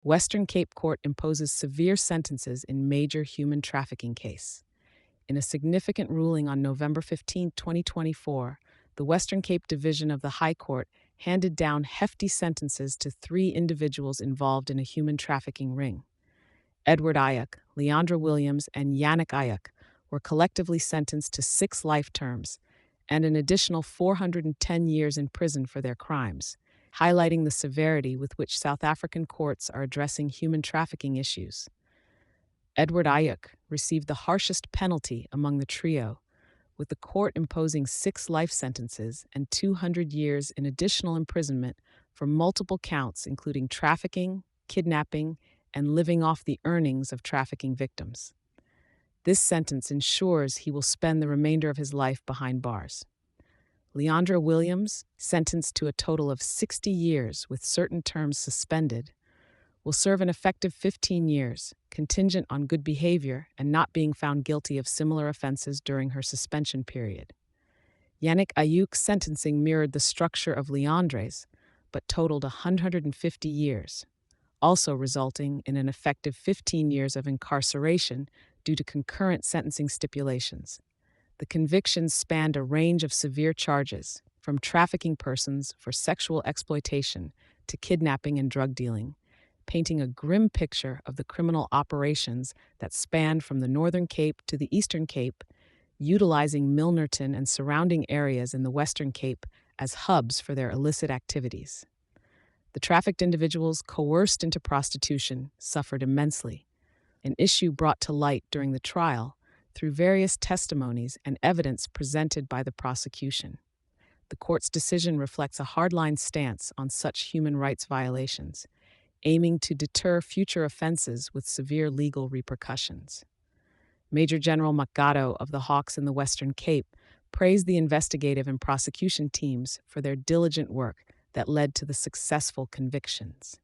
Western Cape Court imposes severe sentences in major human trafficking case. In a significant ruling on November 15, 2024, the Western Cape Division of the High Court handed down hefty sentences to 3 individuals involved in a human trafficking ring. Edward Ayuk, Leandra Williams, and Yannick Ayuk were collectively sentenced to 6 life terms and an additional 410 years in prison for their crimes, highlighting the severity with which South African courts are addressing human trafficking issues. Edward Ayuk received the harshest penalty among the trio, with the court imposing 6 life sentences and 200 years in additional imprisonment for multiple counts including trafficking, kidnapping, and living off the earnings of trafficking victims. This sentence ensures he will spend the remainder of his life behind bars. Leandra Williams, sentenced to a total of 60 years with certain terms suspended, will serve an effective 15 years, contingent on good behavior and not being found guilty of similar offenses during her suspension period. Yannick Ayuk's sentencing mirrored the structure of Leandre's, but totaled 150 years, also resulting in an effective 15 years of incarceration due to concurrent sentencing stipulations. The convictions spanned a range of severe charges, from trafficking persons for sexual exploitation to kidnapping and drug dealing, painting a grim picture of the criminal operations that spanned from the Northern Cape to the Eastern Cape, utilizing Milnerton and surrounding areas in the Western Cape as hubs for their illicit activities. The trafficked individuals coerced into prostitution suffered immensely, an issue brought to light during the trial through various testimonies and evidence presented by the prosecution. The court's decision reflects a hardline stance on such human rights violations, aiming to deter future offenses with severe legal repercussions. Major General Makgado of the Hawks in the Western Cape praised the investigative and prosecution teams for their diligent work that led to the successful convictions.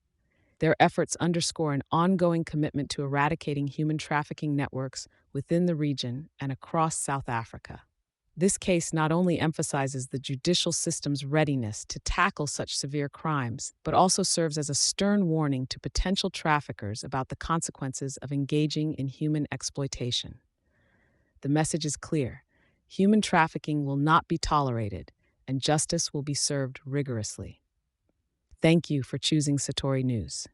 Their efforts underscore an ongoing commitment to eradicating human trafficking networks within the region and across South Africa. This case not only emphasizes the judicial system's readiness to tackle such severe crimes, but also serves as a stern warning to potential traffickers about the consequences of engaging in human exploitation. The message is clear: human trafficking will not be tolerated, and justice will be served rigorously. Thank you for choosing Satori News.